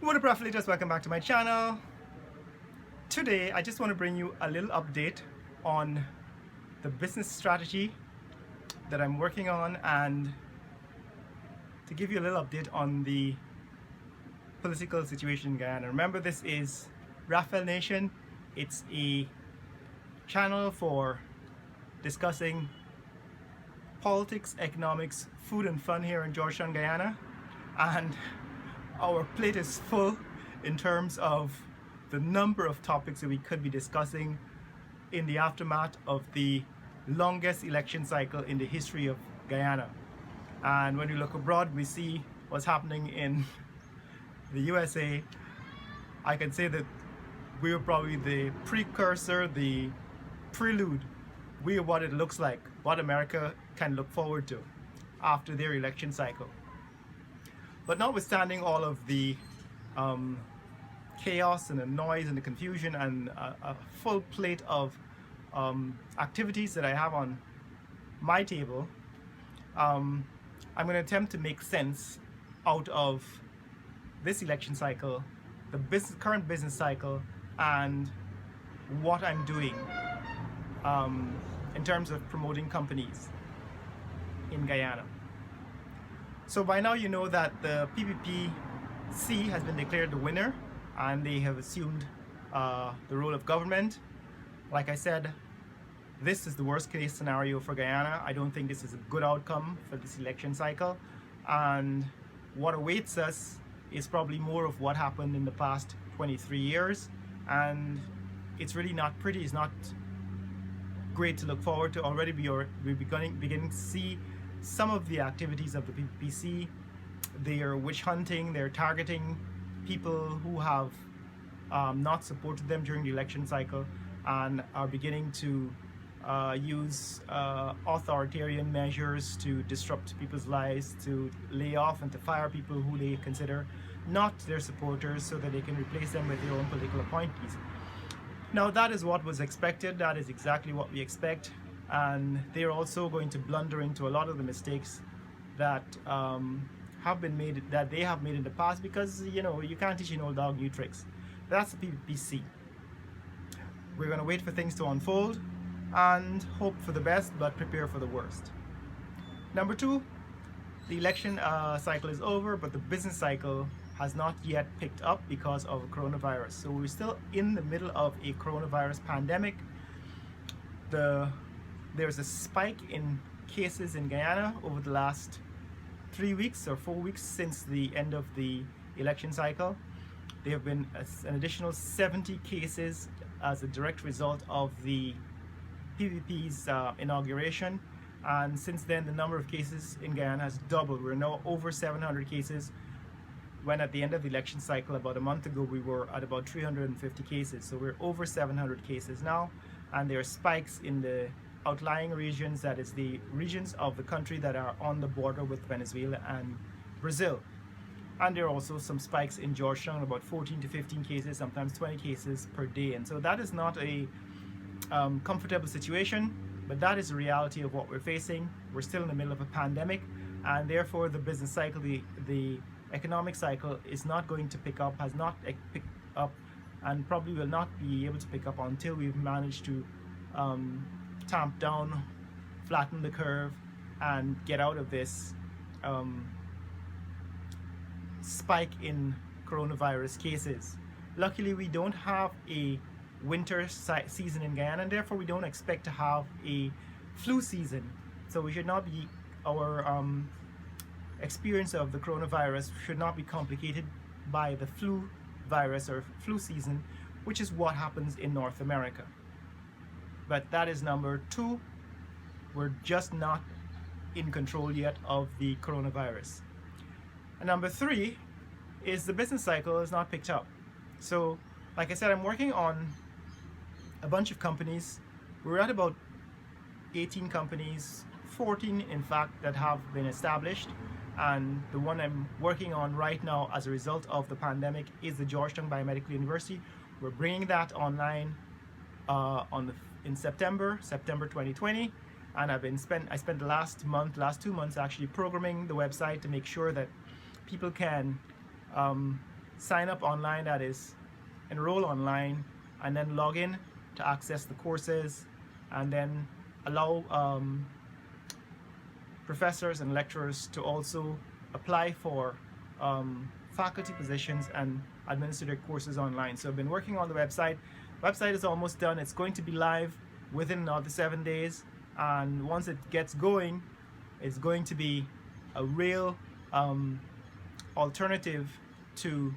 What up, athletes? Welcome back to my channel. Today I just want to bring you a little update on the business strategy that I'm working on and to give you a little update on the political situation in Guyana. Remember, this is Raphael Nation. It's a channel for discussing politics, economics, food and fun here in Georgetown, Guyana, and our plate is full in terms of the number of topics that we could be discussing in the aftermath of the longest election cycle in the history of Guyana. And when we look abroad, we see what's happening in the USA. I can say that we are probably the precursor, the prelude. We are what it looks like, what America can look forward to after their election cycle. But notwithstanding all of the chaos and the noise and the confusion and a full plate of activities that I have on my table, I'm going to attempt to make sense out of this election cycle, the current business cycle, and what I'm doing in terms of promoting companies in Guyana. So by now you know that the PPPC has been declared the winner and they have assumed the role of government. Like I said, this is the worst case scenario for Guyana. I don't think this is a good outcome for this election cycle, and what awaits us is probably more of what happened in the past 23 years, and it's really not pretty. It's not great to look forward to. Already we're beginning to see some of the activities of the PPPC. They are witch hunting, they're targeting people who have not supported them during the election cycle and are beginning to use authoritarian measures to disrupt people's lives, to lay off and to fire people who they consider not their supporters so that they can replace them with their own political appointees. Now that is what was expected, that is exactly what we expect, and they're also going to blunder into a lot of the mistakes that have been made, that they have made in the past, because you know, you can't teach an old dog new tricks. That's the PPPC. We're going to wait for things to unfold and hope for the best but prepare for the worst. Number two, the election cycle is over, but the business cycle has not yet picked up because of coronavirus. So we're still in the middle of a coronavirus pandemic. There's a spike in cases in Guyana over the last 3 weeks or 4 weeks since the end of the election cycle. There have been an additional 70 cases as a direct result of the PPP's inauguration, and since then the number of cases in Guyana has doubled. We're now over 700 cases, when at the end of the election cycle about a month ago we were at about 350 cases. So we're over 700 cases now, and there are spikes in the outlying regions, that is the regions of the country that are on the border with Venezuela and Brazil. And there are also some spikes in Georgetown, about 14 to 15 cases, sometimes 20 cases per day. And so that is not a comfortable situation, but that is the reality of what we're facing. We're still in the middle of a pandemic, and therefore the business cycle, the economic cycle is not going to pick up, has not picked up, and probably will not be able to pick up until we've managed to tamp down, flatten the curve, and get out of this spike in coronavirus cases. Luckily, we don't have a winter season in Guyana, and therefore we don't expect to have a flu season. So we should not be, our experience of the coronavirus should not be complicated by the flu virus or flu season, which is what happens in North America. But that is number two. We're just not in control yet of the coronavirus. And number three is the business cycle is not picked up. So like I said, I'm working on a bunch of companies. We're at about 18 companies, 14 in fact, that have been established, and the one I'm working on right now as a result of the pandemic is the Georgetown Biomedical University. We're bringing that online in September 2020, and I spent the last 2 months actually programming the website to make sure that people can sign up online, that is, enroll online, and then log in to access the courses, and then allow professors and lecturers to also apply for faculty positions and administer their courses online. So I've been working on the website. Website is almost done. It's going to be live within another 7 days, and once it gets going, it's going to be a real alternative to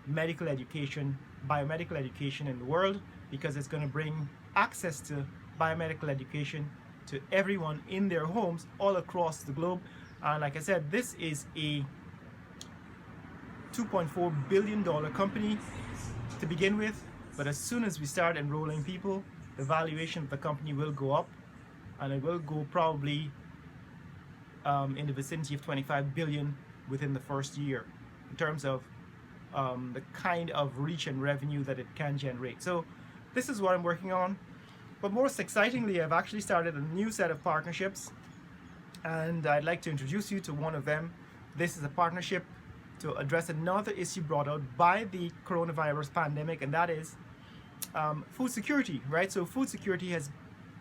medical education, biomedical education in the world, because it's going to bring access to biomedical education to everyone in their homes all across the globe. And like I said, this is a $2.4 billion company to begin with, but as soon as we start enrolling people, the valuation of the company will go up, and it will go probably in the vicinity of 25 billion within the first year in terms of the kind of reach and revenue that it can generate. So this is what I'm working on. But most excitingly, I've actually started a new set of partnerships, and I'd like to introduce you to one of them. This is a partnership to address another issue brought out by the coronavirus pandemic, and that is food security, right? So food security has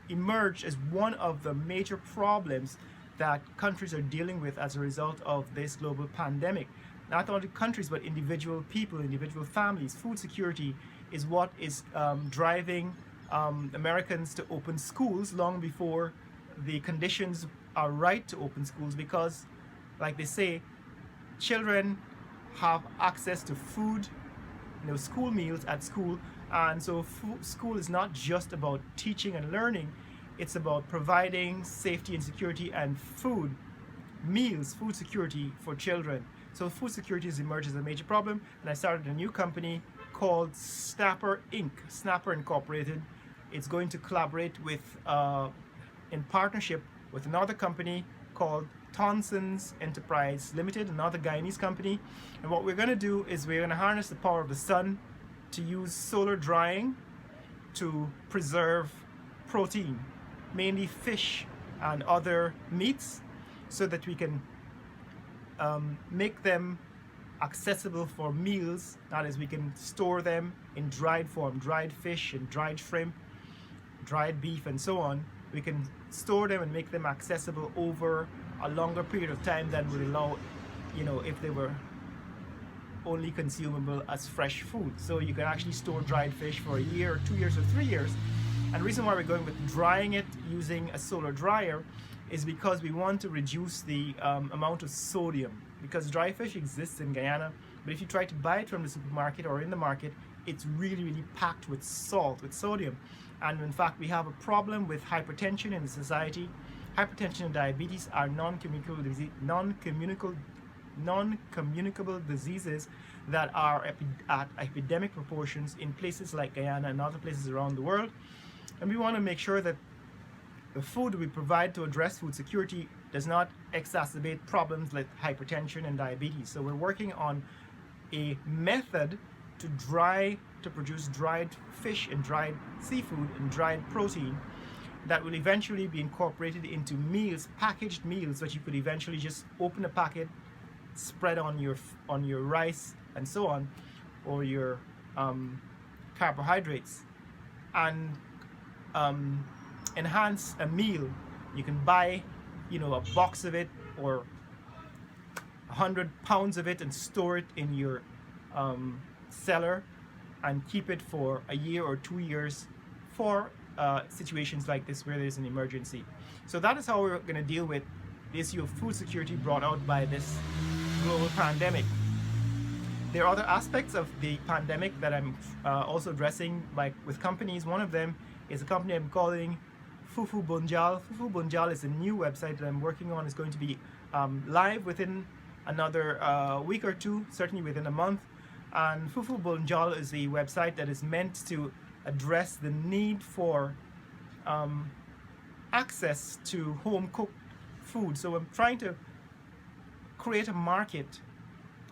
emerged as one of the major problems that countries are dealing with as a result of this global pandemic. Not only countries, but individual people, individual families. Food security is what is driving Americans to open schools long before the conditions are right to open schools, because, like they say, children have access to food, school meals at school, and so school is not just about teaching and learning, it's about providing safety and security and food, meals, food security for children. So food security has emerged as a major problem, and I started a new company called Snapper Inc., Snapper Incorporated. It's going to collaborate with, in partnership with another company called Tonson's Enterprise Limited, another Guyanese company. And what we're going to do is we're going to harness the power of the sun to use solar drying to preserve protein, mainly fish and other meats, so that we can make them accessible for meals. That is, we can store them in dried form, dried fish and dried shrimp, dried beef and so on. We can store them and make them accessible over a longer period of time than would allow, if they were only consumable as fresh food. So you can actually store dried fish for a year, or 2 years, or 3 years. And the reason why we're going with drying it using a solar dryer is because we want to reduce the amount of sodium, because dry fish exists in Guyana, but if you try to buy it from the supermarket or in the market, it's really, really packed with salt, with sodium. And in fact, we have a problem with hypertension in the society. Hypertension and diabetes are non-communicable diseases that are at epidemic proportions in places like Guyana and other places around the world. And we want to make sure that the food we provide to address food security does not exacerbate problems like hypertension and diabetes. So we're working on a method to produce dried fish and dried seafood and dried protein that will eventually be incorporated into meals, packaged meals that you could eventually just open a packet, spread on your rice and so on, or your carbohydrates, and enhance a meal. You can buy, a box of it or 100 pounds of it and store it in your cellar and keep it for a year or 2 years for situations like this where there's an emergency. So that is how we're going to deal with the issue of food security brought out by this global pandemic. There are other aspects of the pandemic that I'm also addressing, like with companies. One of them is a company I'm calling Fufu-Bunjal. Fufu-Bunjal is a new website that I'm working on. It's going to be live within another week or two, certainly within a month. And Fufu-Bunjal is a website that is meant to address the need for access to home-cooked food. So I'm trying to create a market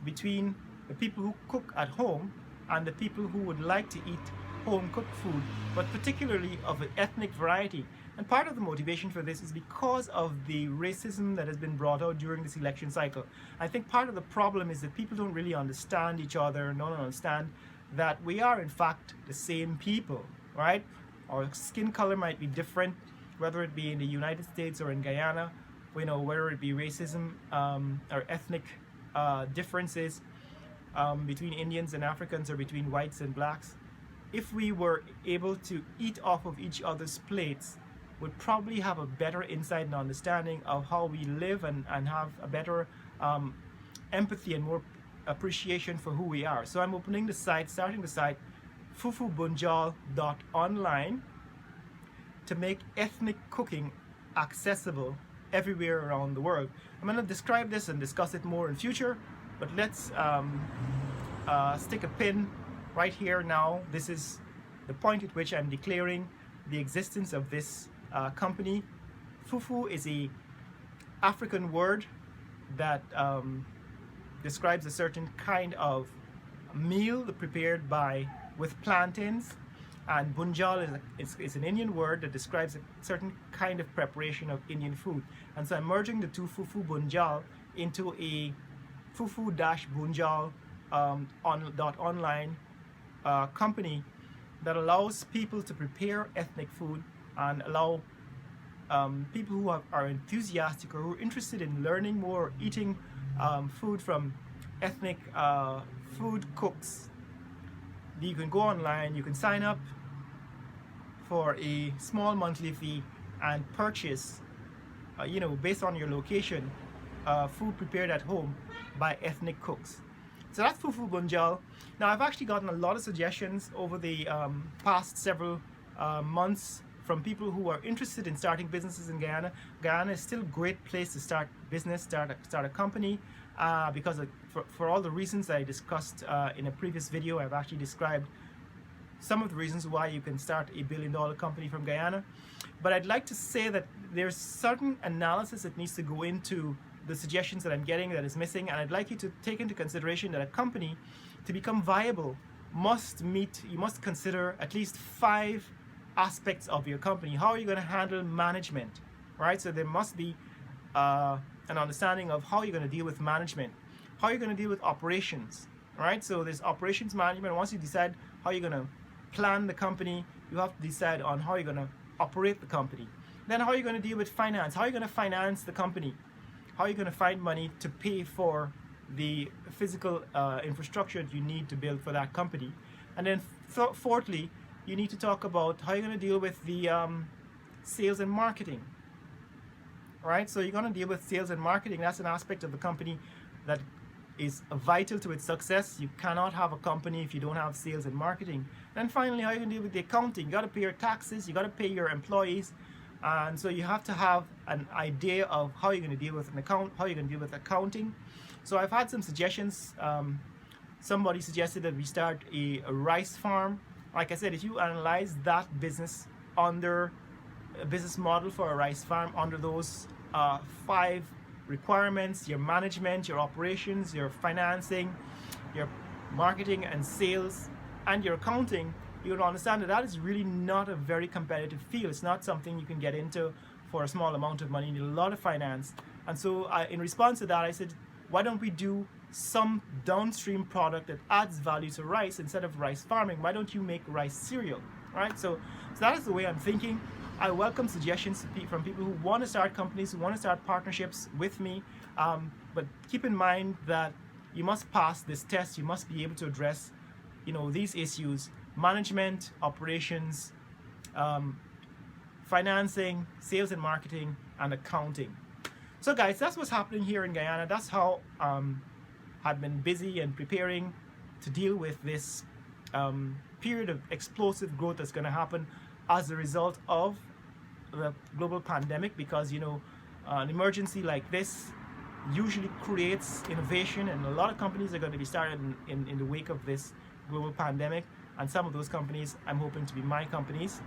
between the people who cook at home and the people who would like to eat home-cooked food, but particularly of an ethnic variety. And part of the motivation for this is because of the racism that has been brought out during this election cycle. I think part of the problem is that people don't really understand each other, don't understand that we are in fact the same people, right? Our skin color might be different, whether it be in the United States or in Guyana, whether it be racism or ethnic differences between Indians and Africans or between whites and blacks. If we were able to eat off of each other's plates, would probably have a better insight and understanding of how we live and have a better empathy and more appreciation for who we are. So I'm opening the site, starting the site Fufu-Bunjal.online to make ethnic cooking accessible everywhere around the world. I'm going to describe this and discuss it more in future, but let's stick a pin right here now. This is the point at which I'm declaring the existence of this company. Fufu is a African word that describes a certain kind of meal prepared with plantains, and bunjal is an Indian word that describes a certain kind of preparation of Indian food. And so I'm merging the two, Fufu-Bunjal, into a Fufu-Bunjal online company that allows people to prepare ethnic food and allow people who are enthusiastic or who are interested in learning more, eating food from ethnic food cooks. You can go online, you can sign up for a small monthly fee and purchase, based on your location, food prepared at home by ethnic cooks. So that's Fufu-Bunjal. Now I've actually gotten a lot of suggestions over the past several months from people who are interested in starting businesses in Guyana. Guyana is still a great place to start business, start a company, because for all the reasons I discussed in a previous video. I've actually described some of the reasons why you can start a billion-dollar company from Guyana. But I'd like to say that there's certain analysis that needs to go into the suggestions that I'm getting that is missing, and I'd like you to take into consideration that a company, to become viable, you must consider at least 5 aspects of your company. How are you going to handle management, right? So there must be an understanding of how you're going to deal with management, how you're going to deal with operations, right? So there's operations management. Once you decide how you're going to plan the company, you have to decide on how you're going to operate the company. Then how are you going to deal with finance? How are you going to finance the company? How are you going to find money to pay for the physical infrastructure that you need to build for that company? And then fourthly, you need to talk about how you're going to deal with the sales and marketing, right? So you're going to deal with sales and marketing. That's an aspect of the company that is vital to its success. You cannot have a company if you don't have sales and marketing. And finally, how are you going to deal with the accounting? You got to pay your taxes, you got to pay your employees, and so you have to have an idea of how you're going to deal with how you're going to deal with accounting. So I've had some suggestions. Somebody suggested that we start a rice farm. Like I said, if you analyze that business under a business model for a rice farm under those 5 requirements: your management, your operations, your financing, your marketing and sales, and your accounting, you will understand that that is really not a very competitive field. It's not something you can get into for a small amount of money. You need a lot of finance. And so in response to that, I said, why don't we do some downstream product that adds value to rice instead of rice farming? Why don't you make rice cereal, right? So that is the way I'm thinking. I welcome suggestions from people who want to start companies, who want to start partnerships with me. But keep in mind that you must pass this test. You must be able to address, these issues: management, operations, financing, sales and marketing, and accounting. So guys, that's what's happening here in Guyana. That's how I've been busy and preparing to deal with this period of explosive growth that's going to happen as a result of the global pandemic, because an emergency like this usually creates innovation, and a lot of companies are going to be started in the wake of this global pandemic, and some of those companies I'm hoping to be my companies.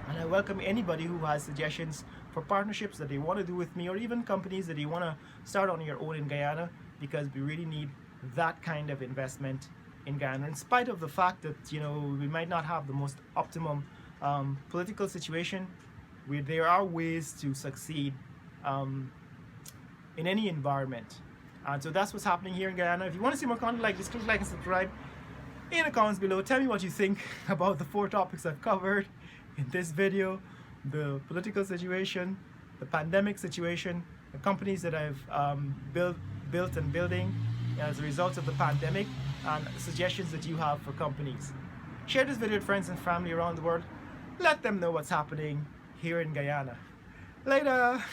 And I welcome anybody who has suggestions for partnerships that they want to do with me, or even companies that you want to start on your own in Guyana, because we really need that kind of investment in Guyana, in spite of the fact that we might not have the most optimum political situation. there are ways to succeed in any environment. And so that's what's happening here in Guyana. If you want to see more content like this, click like and subscribe in the comments below. Tell me what you think about the 4 topics I've covered in this video: the political situation, the pandemic situation, the companies that I've built and building as a result of the pandemic, and suggestions that you have for companies. Share this video with friends and family around the world. Let them know what's happening here in Guyana. Later!